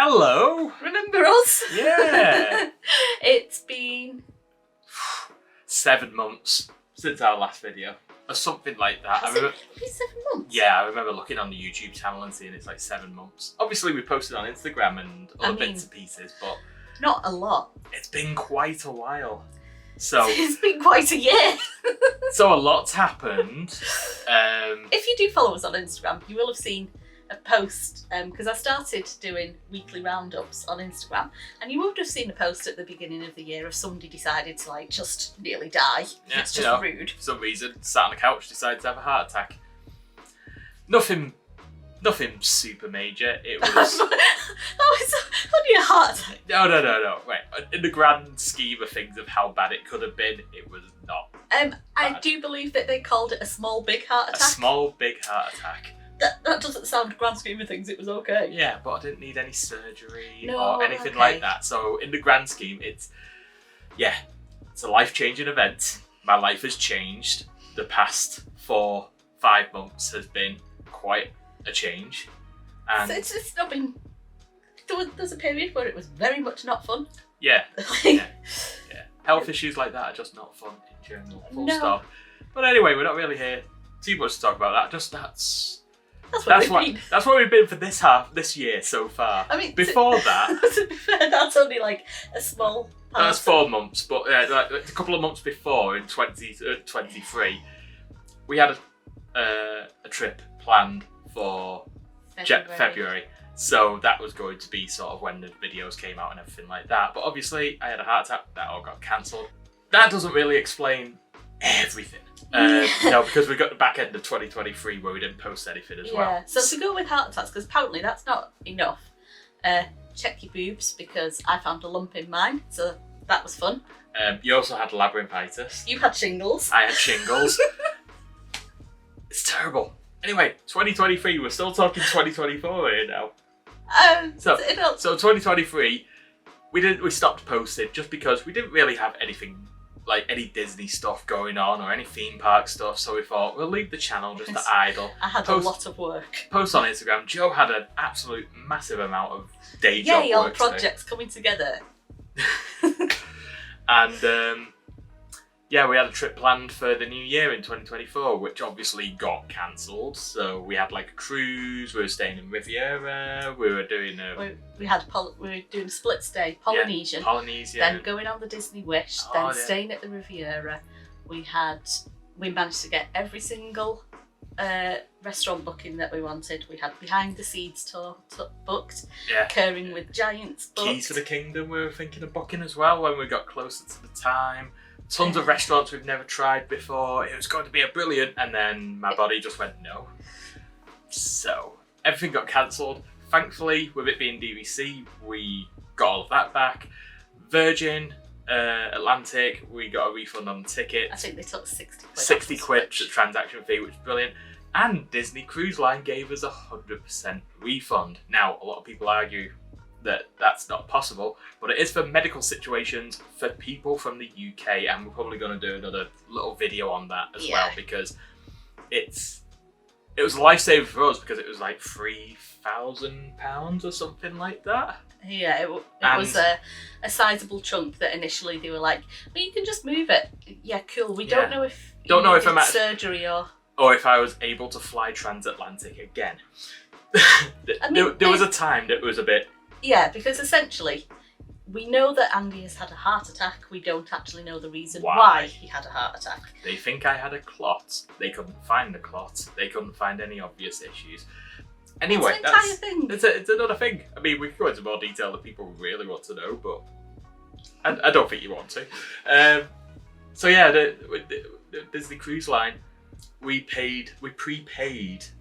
Hello! Remember us? Yeah! It's been... 7 months since our last video. Or something like that. Has it been 7 months? Yeah, I remember looking on the YouTube channel and seeing it's like 7 months. Obviously we posted on Instagram and other bits and pieces, but... Not a lot. It's been quite a while. So... It's been quite a year. So a lot's happened. If you do follow us on Instagram, you will have seen a post, because I started doing weekly roundups on Instagram, and you would have seen a post at the beginning of the year of somebody decided to like just nearly die. Yeah, It's just rude. For some reason, sat on the couch, decided to have a heart attack. Nothing super major. It was... It's only a heart attack. No. Wait, in the grand scheme of things of how bad it could have been, it was not. I do believe that they called it a small big heart attack. A small big heart attack. That doesn't sound grand scheme of things, it was okay. Yeah, but I didn't need any surgery No, or anything okay. like that. So in the grand scheme, it's a life-changing event. My life has changed. The past 4-5 months has been quite a change. And So it's not been... There's a period where it was very much not fun. yeah. Health issues like that are just not fun in general, full stop. But anyway, we're not really here too much to talk about that. Just that's what we've been for this year so far. I mean, before that, to be fair, that's only like a small part. that's 4 months, but like a couple of months before in 2023, we had a trip planned for February. So that was going to be sort of when the videos came out and everything like that. But obviously I had a heart attack, that all got cancelled. That doesn't really explain everything. No, because we got the back end of 2023 where we didn't post anything as well. Yeah, so to go with heart attacks, because apparently that's not enough, check your boobs, because I found a lump in mine, so that was fun. You also had labyrinthitis. You had shingles. I had shingles. It's terrible. Anyway, 2023, we're still talking 2024 here now. So 2023, we stopped posting just because we didn't really have anything, like any Disney stuff going on or any theme park stuff, so we thought we'll leave the channel just to idle. I had a lot of work. Post on Instagram. Joe had an absolute massive amount of day job Yay, all work projects coming together. And yeah, we had a trip planned for the new year in 2024, which obviously got cancelled. So we had like a cruise, we were staying in Riviera, we were doing we were doing a split stay, Polynesian. Yeah, Polynesia. Then going on the Disney Wish, then staying at the Riviera. We managed to get every single restaurant booking that we wanted. We had Behind the Seeds tour booked, Curring with Giants booked. Keys to the Kingdom we were thinking of booking as well when we got closer to the time. Tons of restaurants we've never tried before. It was going to be brilliant, and then my body just went no. So everything got cancelled. Thankfully, with it being DVC, we got all of that back. Virgin Atlantic, we got a refund on the ticket. I think they took 60 quid. 60 quid transaction fee, which is brilliant. And Disney Cruise Line gave us 100% refund. Now, a lot of people argue that that's not possible, but it is for medical situations for people from the UK, and we're probably going to do another little video on that as well, because it was a lifesaver for us, because it was like £3,000 or something like that. Yeah, it was a sizable chunk that initially they were like, well, you can just move it. Yeah, cool. We don't know if I'm at surgery or if I was able to fly transatlantic again. There was a time that was a bit... Yeah, because essentially, we know that Andy has had a heart attack. We don't actually know the reason why he had a heart attack. They think I had a clot. They couldn't find the clot. They couldn't find any obvious issues. Anyway, it's another thing. I mean, we can go into more detail that people really want to know, but I don't think you want to. So yeah, the Disney Cruise Line, we prepaid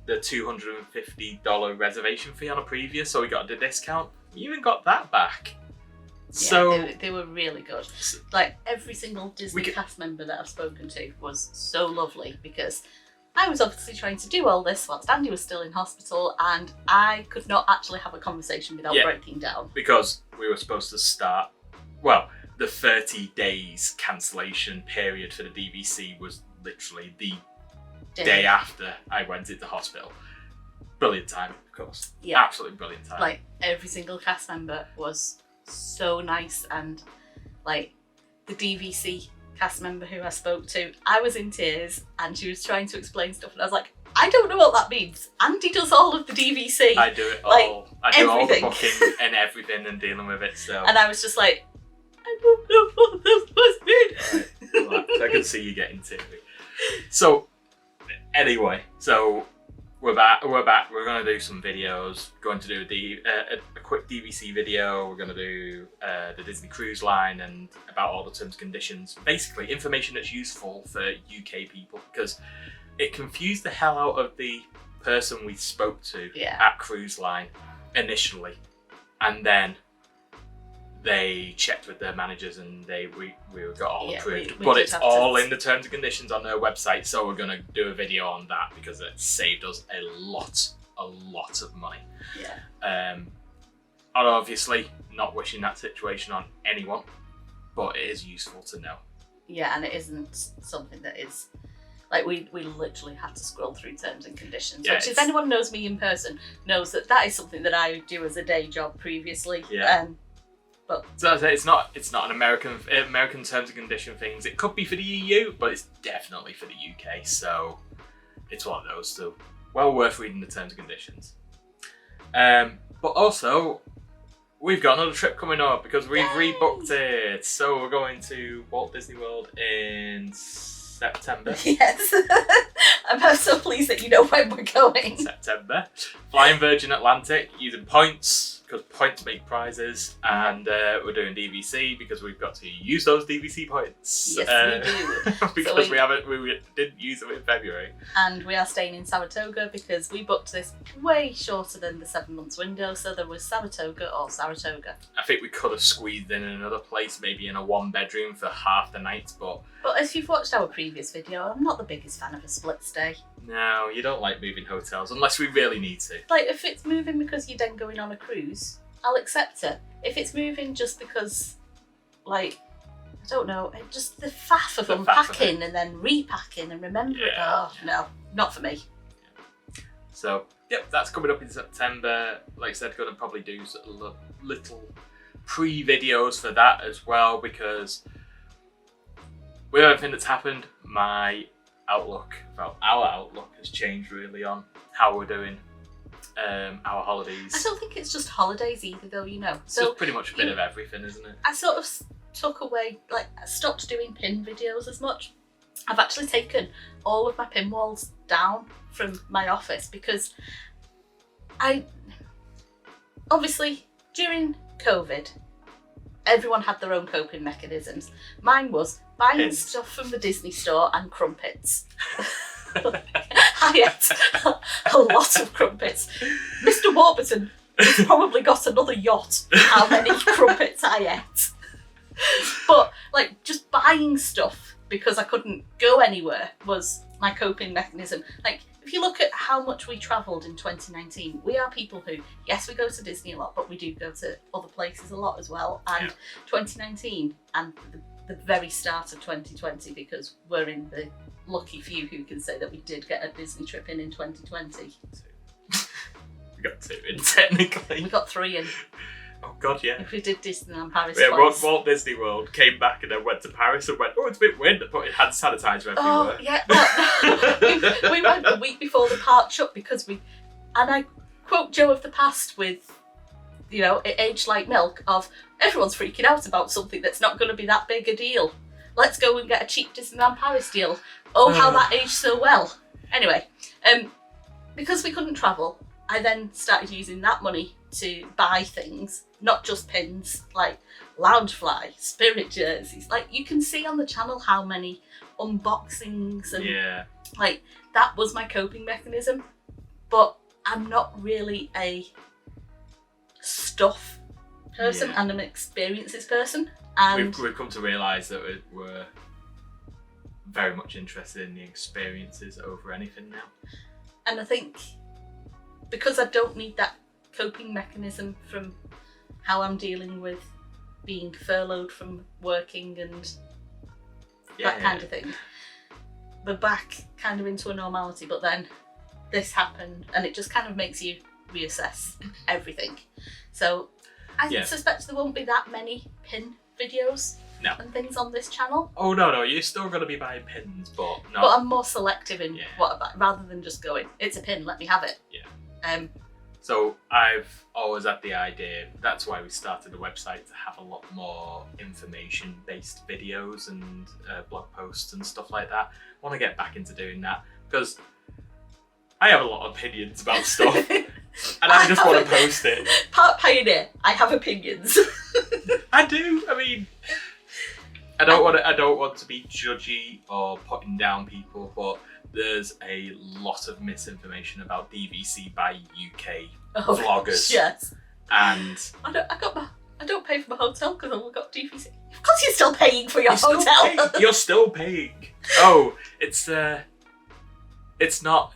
the $250 reservation fee on a previous, so we got a discount. We even got that back. Yeah, so they were really good. Like every single Disney cast member that I've spoken to was so lovely, because I was obviously trying to do all this whilst Andy was still in hospital, and I could not actually have a conversation without breaking down. Because we were supposed to start, well, the 30 days cancellation period for the DVC was literally the day after I went into hospital. brilliant time, of course. Yeah. Absolutely brilliant time. Like, every single cast member was so nice, and like the DVC cast member who I spoke to, I was in tears, and she was trying to explain stuff, and I was like, I don't know what that means. Andy does all of the DVC. I do it all. Like, I do all the everything. booking and everything and dealing with it. So. And I was just like, I don't know what this must mean. Right, I can see you getting teary. So, anyway, we're back. We're going to do some videos. Going to do a quick DVC video. We're going to do the Disney Cruise Line and about all the terms and conditions. Basically, information that's useful for UK people, because it confused the hell out of the person we spoke to at Cruise Line initially, and then they checked with their managers and we got all approved. But it's all in the terms and conditions on their website, so we're going to do a video on that because it saved us a lot of money. Yeah. And obviously, not wishing that situation on anyone, but it is useful to know. Yeah, and it isn't something that is... Like, we literally have to scroll through terms and conditions, which if anyone knows me in person knows that is something that I do as a day job previously. Yeah. But so it's not an American terms and condition things. It could be for the EU, but it's definitely for the UK. So it's one of those. So well worth reading the terms and conditions. But also, we've got another trip coming up because we've rebooked it. So we're going to Walt Disney World in September. Yes. I'm so pleased that you know when we're going. September. Flying Virgin Atlantic using points, because points make prizes, and we're doing DVC because we've got to use those DVC points. Yes, we do. Because we didn't use them in February. And we are staying in Saratoga because we booked this way shorter than the 7 months window, so there was Saratoga or Saratoga. I think we could have squeezed in another place, maybe in a 1-bedroom for half the night, but if you've watched our previous video, I'm not the biggest fan of a split stay. No, you don't like moving hotels unless we really need to. Like, if it's moving because you're then going on a cruise, I'll accept it. If it's moving just because, like, I don't know, just the faff of unpacking and then repacking and remembering, no, not for me. So, yep, that's coming up in September. Like I said, going to probably do little pre-videos for that as well, because with everything that's happened, our outlook has changed really on how we're doing our holidays. I don't think it's just holidays either, though, you know. It's just pretty much a bit of everything, isn't it? I sort of took away, like, I stopped doing pin videos as much. I've actually taken all of my pin walls down from my office because obviously, during COVID, everyone had their own coping mechanisms. Mine was buying stuff from the Disney store and crumpets. I ate a lot of crumpets. Mr. Warburton has probably got another yacht how many crumpets I ate. But, like, just buying stuff because I couldn't go anywhere was my coping mechanism. Like, if you look at how much we travelled in 2019, we are people who, yes, we go to Disney a lot, but we do go to other places a lot as well. And 2019 and the very start of 2020, because we're in the lucky few who can say that we did get a Disney trip in 2020. We got 2 in, technically. We got 3 in. Oh God, yeah. If we did Disneyland Paris twice. Walt Disney World, came back and then went to Paris and went, oh, it's a bit windy, but it had sanitizer everywhere. Oh, yeah. we went the week before the park shut because and I quote Joe of the past with, you know, it aged like milk of, everyone's freaking out about something that's not going to be that big a deal. Let's go and get a cheap Disneyland Paris deal. Oh, how that aged so well. Anyway, because we couldn't travel, I then started using that money to buy things, not just pins, like Loungefly, Spirit jerseys. Like, you can see on the channel how many unboxings and like, that was my coping mechanism. But I'm not really a stuff person and an experiences person. And we've come to realise that we're very much interested in the experiences over anything now. And I think because I don't need that coping mechanism from how I'm dealing with being furloughed from working and that kind of thing, we're back kind of into a normality. But then this happened, and it just kind of makes you reassess everything. So I suspect there won't be that many pin videos and things on this channel. Oh no, you're still going to be buying pins, but no. But I'm more selective in what I buy, rather than just going, it's a pin, let me have it. Yeah. So I've always had the idea, that's why we started the website, to have a lot more information-based videos and blog posts and stuff like that. I want to get back into doing that because I have a lot of opinions about stuff and I just want to post it. Part pioneer, I have opinions. I do. I mean, I don't want to be judgy or putting down people, but there's a lot of misinformation about DVC by UK vloggers. Yes. And I don't pay for my hotel because I've got DVC. Of course you're still paying for your hotel. You're still paying. Oh, it's not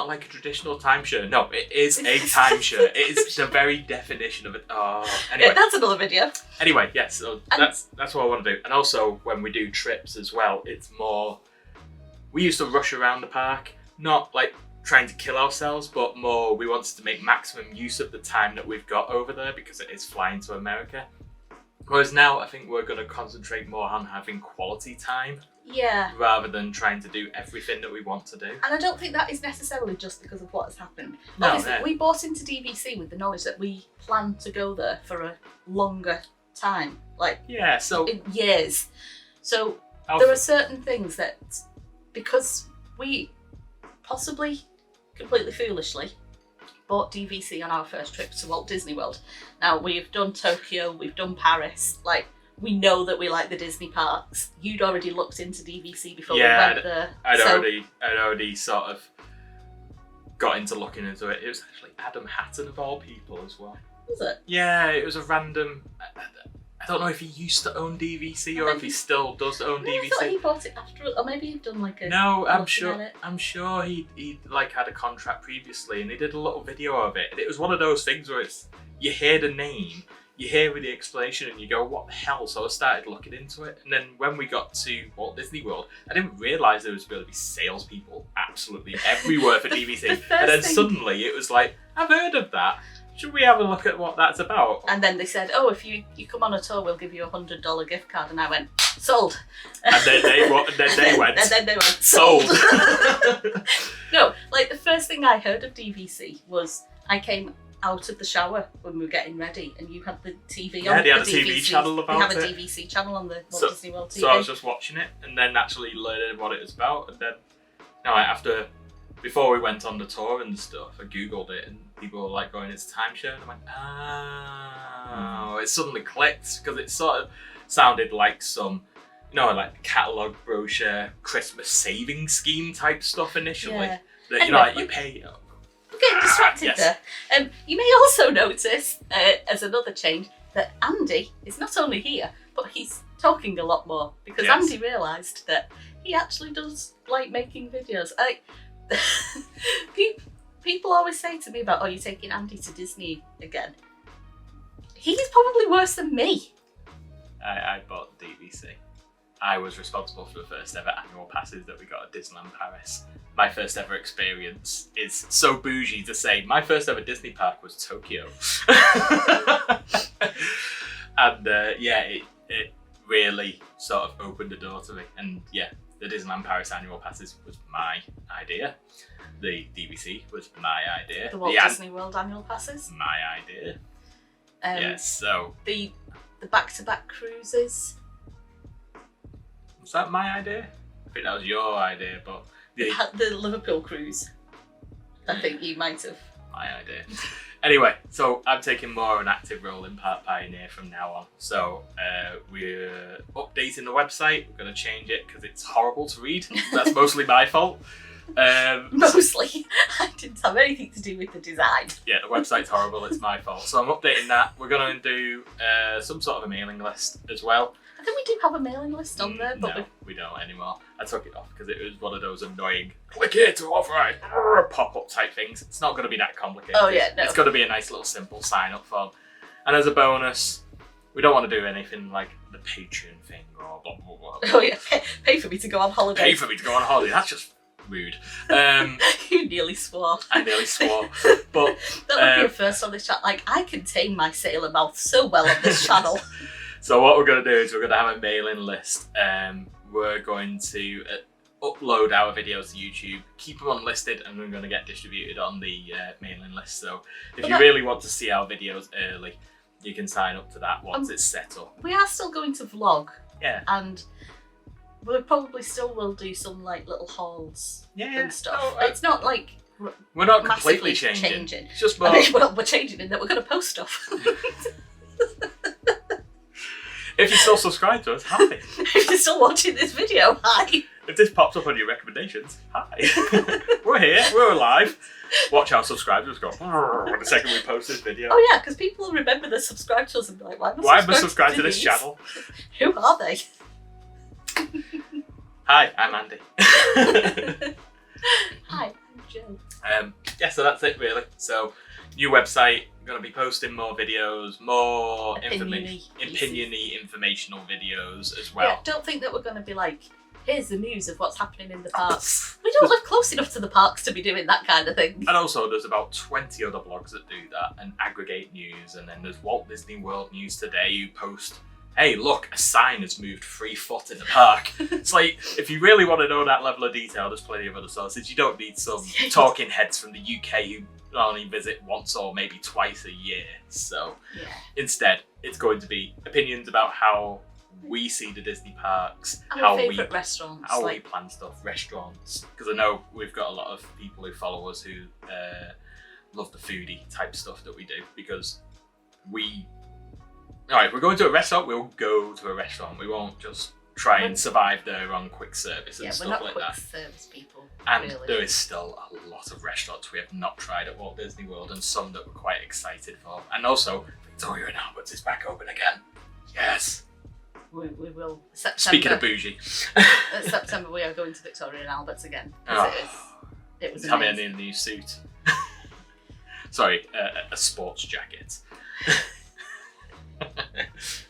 like a traditional timeshare. No, it is a timeshare. It is the very definition of it. Oh, anyway. Yeah, that's another video. Anyway, yes, so that's what I want to do. And also when we do trips as well, it's more, we used to rush around the park, not like trying to kill ourselves, but more we wanted to make maximum use of the time that we've got over there because it is flying to America. Whereas now I think we're going to concentrate more on having quality time. Yeah. Rather than trying to do everything that we want to do. And I don't think that is necessarily just because of what has happened. No, obviously, we bought into DVC with the knowledge that we plan to go there for a longer time. In years. So there are certain things that, because we possibly completely foolishly bought DVC on our first trip to Walt Disney World. Now, we've done Tokyo, we've done Paris, we know that we like the Disney parks. You'd already looked into DVC before we went there. I'd already sort of got into looking into it. It was actually Adam Hatton of all people as well. Was it? Yeah, it was a random... I don't know if he used to own DVC or if he still does own DVC. I thought he bought it after, or maybe he'd done a... No, I'm sure he had a contract previously and he did a little video of it. And it was one of those things where it's, you hear the name, you hear the explanation and you go, what the hell? So I started looking into it. And then when we got to Walt Disney World, I didn't realise there was going to be salespeople absolutely everywhere for DVC. And then suddenly it was like, I've heard of that. Should we have a look at what that's about? And then they said, oh, if you come on a tour, we'll give you a $100 gift card. And I went, sold. And then they went, sold. No, the first thing I heard of DVC was I came out of the shower when we were getting ready and you had the TV on. Yeah, they had a TV channel about it. They have a DVC channel on the Walt Disney World TV. So I was just watching it and then actually learning what it was about. And then, before we went on the tour and stuff, I Googled it and people were going, it's a timeshare. And I went, oh, it suddenly clicked because it sort of sounded like some, catalogue brochure, Christmas savings scheme type stuff initially. Yeah. That, anyway, you pay... I'm getting distracted there. You may also notice, as another change, that Andy is not only here, but he's talking a lot more because Andy realised that he actually does like making videos. People always say to me about, oh, you're taking Andy to Disney again. He's probably worse than me. I bought the DVC. I was responsible for the first ever annual passes that we got at Disneyland Paris. My first ever experience is so bougie to say my first ever Disney park was Tokyo. And it really sort of opened the door to me. And yeah, the Disneyland Paris annual passes was my idea. The DVC was my idea. The Walt Disney World annual passes? My idea. Yes, so... The back-to-back cruises? Was that my idea? I think that was your idea, but... The Liverpool cruise. I think you might have. My idea. Anyway, so I'm taking more of an active role in Park Pioneer from now on. So we're updating the website. We're going to change it because it's horrible to read. That's mostly my fault. Mostly. I didn't have anything to do with the design. Yeah, the website's horrible. It's my fault. So I'm updating that. We're going to do some sort of a mailing list as well. I think we do have a mailing list on there, but no, we don't anymore. I took it off because it was one of those annoying click here to authorize pop-up type things. It's not going to be that complicated. Oh yeah, no. It's going to be a nice little simple sign-up form. And as a bonus, we don't want to do anything like the Patreon thing or blah blah blah. Oh yeah, pay for me to go on holiday. Pay for me to go on holiday. That's just Rude. You nearly swore. I nearly swore. But that would be a first on this chat. Like, I contain my sailor mouth so well on this channel. So what we're going to do is we're going to have a mailing list. We're going to upload our videos to YouTube, keep them unlisted, and we're going to get distributed on the mailing list. So if you really want to see our videos early, you can sign up to that once it's set up. We are still going to vlog. Yeah. And we probably still will do some like little hauls and stuff. Oh, it's not like we're not completely changing. It's just more... well, we're changing in that we're going to post stuff. If you still subscribe to us, hi. If you're still watching this video, hi. If this pops up on your recommendations, hi. We're here, we're alive. Watch our subscribers go the second we post this video. Oh yeah, because people will remember they subscribe to us and be like, why am I subscribed to this channel? Who are they? Hi, I'm Andy. Hi, I'm Jill. So that's it really. So, new website, going to be posting more videos, more opinion-y, informational videos as well. Yeah, don't think that we're going to be like, here's the news of what's happening in the parks. We don't live close enough to the parks to be doing that kind of thing. And also there's about 20 other blogs that do that and aggregate news, and then there's Walt Disney World News Today who post, hey look, a sign has moved 3 foot in the park. It's like, if you really want to know that level of detail, there's plenty of other sources. You don't need some talking heads from the UK who only visit once or maybe twice a year. So instead, it's going to be opinions about how we see the Disney parks, our favourite restaurants, how we plan stuff, restaurants. Because I know we've got a lot of people who follow us who love the foodie type stuff that we do. Because if we're going to a restaurant, we'll go to a restaurant. We won't just try and survive there on quick service and stuff like that. We're not quick service people. And there is still a lot of restaurants we have not tried at Walt Disney World, and some that we're quite excited for. And also, Victoria and Albert's is back open again. Yes. We will. September. Speaking of bougie. September we are going to Victoria and Albert's again. It was having a new suit. Sorry, a sports jacket.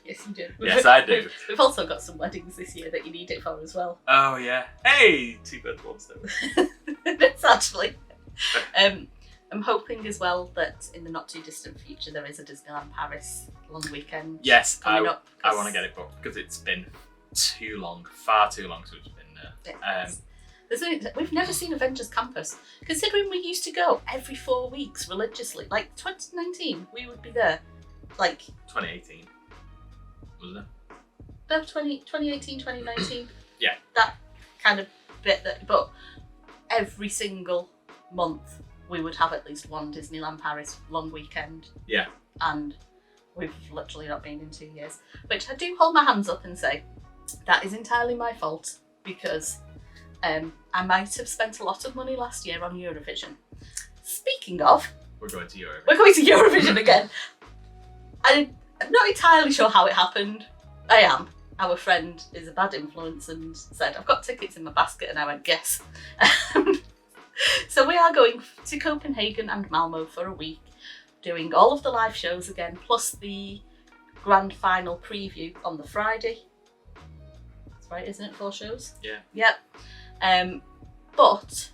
Yes, you do. Yes, I do. We've also got some weddings this year that you need it for as well. Oh yeah. Hey, 2 birds, 1 stone. It's actually. I'm hoping as well that in the not too distant future there is a Disneyland Paris long weekend. Yes, I want to get it booked because it's been too long, far too long since it's been there. We've never seen Avengers Campus, considering we used to go every 4 weeks religiously. Like 2019, we would be there. Like 2018, wasn't it? No, 2018, 2019. Yeah. That kind of bit. But every single month we would have at least one Disneyland Paris long weekend. Yeah. And we've literally not been in 2 years. Which I do hold my hands up and say, that is entirely my fault, because I might have spent a lot of money last year on Eurovision. Speaking of... We're going to Eurovision. We're going to Eurovision again. I'm not entirely sure how it happened. I am. Our friend is a bad influence and said, I've got tickets in my basket, and I went, yes. So we are going to Copenhagen and Malmo for a week, doing all of the live shows again, plus the grand final preview on the Friday. That's right, isn't it? 4 shows? Yeah. Yep. But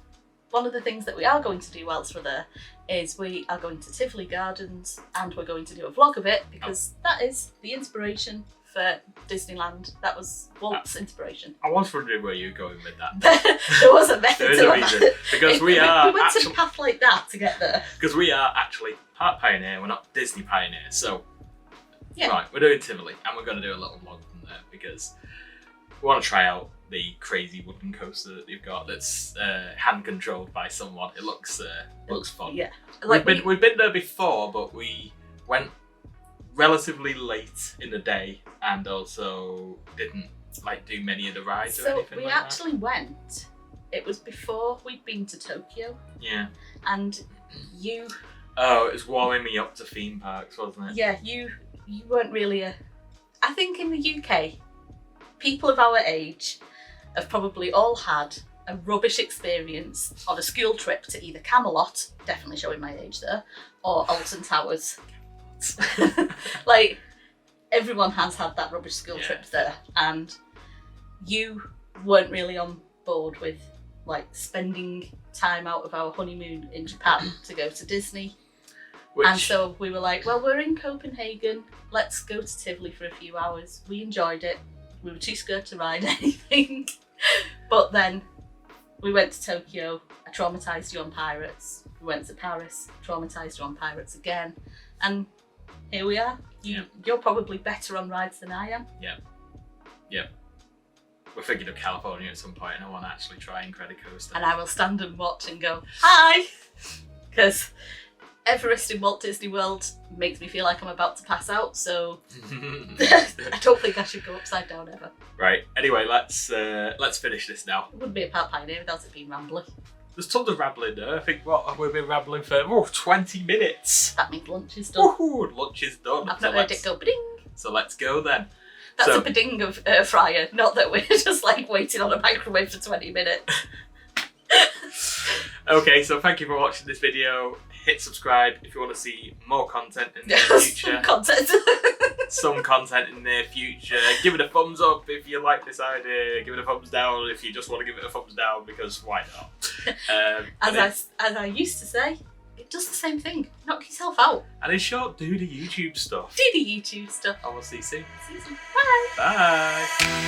one of the things that we are going to do whilst we're there is we are going to Tivoli Gardens, and we're going to do a vlog of it, because that is the inspiration for Disneyland. That was Walt's inspiration. I was wondering where you were going with that. There was a method to that. Reason. Because we went to a path like that to get there. Because we are actually Park Pioneer, we're not Disney Pioneer. So, yeah. Right, we're doing Tivoli, and we're going to do a little vlog from there, because we want to try out the crazy wooden coaster that they've got that's hand controlled by someone. It looks fun. Yeah. Like we've been there before, but we went relatively late in the day and also didn't do many of the rides or anything we actually went. It was before we'd been to Tokyo. Yeah. And you... Oh, it was warming me up to theme parks, wasn't it? Yeah, you weren't really I think in the UK, people of our age have probably all had a rubbish experience on a school trip to either Camelot, definitely showing my age there, or Alton Towers. Everyone has had that rubbish school trip there, and you weren't really on board with like spending time out of our honeymoon in Japan to go to Disney. And so we were like, well, we're in Copenhagen, let's go to Tivoli for a few hours. We enjoyed it. We were too scared to ride anything. But then we went to Tokyo, I traumatised you on Pirates. We went to Paris, traumatised you on Pirates again. And here we are. You're probably better on rides than I am. Yeah. We're thinking of California at some point and I want to actually try Incredicoaster. And I will stand and watch and go, hi! Because Everest in Walt Disney World makes me feel like I'm about to pass out, so I don't think I should go upside down ever. Right, anyway, let's finish this now. It wouldn't be a Park Pioneer without it being rambling. There's tons of rambling there. I think we've been rambling for 20 minutes. That means lunch is done. Woohoo, lunch is done. I've not heard it go ba-ding. So let's go then. That's a ba-ding of air fryer, not that we're just like waiting on a microwave for 20 minutes. Okay, so thank you for watching this video. Hit subscribe if you want to see more content in the near future. Some content in the near future. Give it a thumbs up if you like this idea. Give it a thumbs down if you just want to give it a thumbs down, because why not? As I used to say, it does the same thing. Knock yourself out. And in short, do the YouTube stuff. Do the YouTube stuff. And we'll see you soon. Bye. Bye.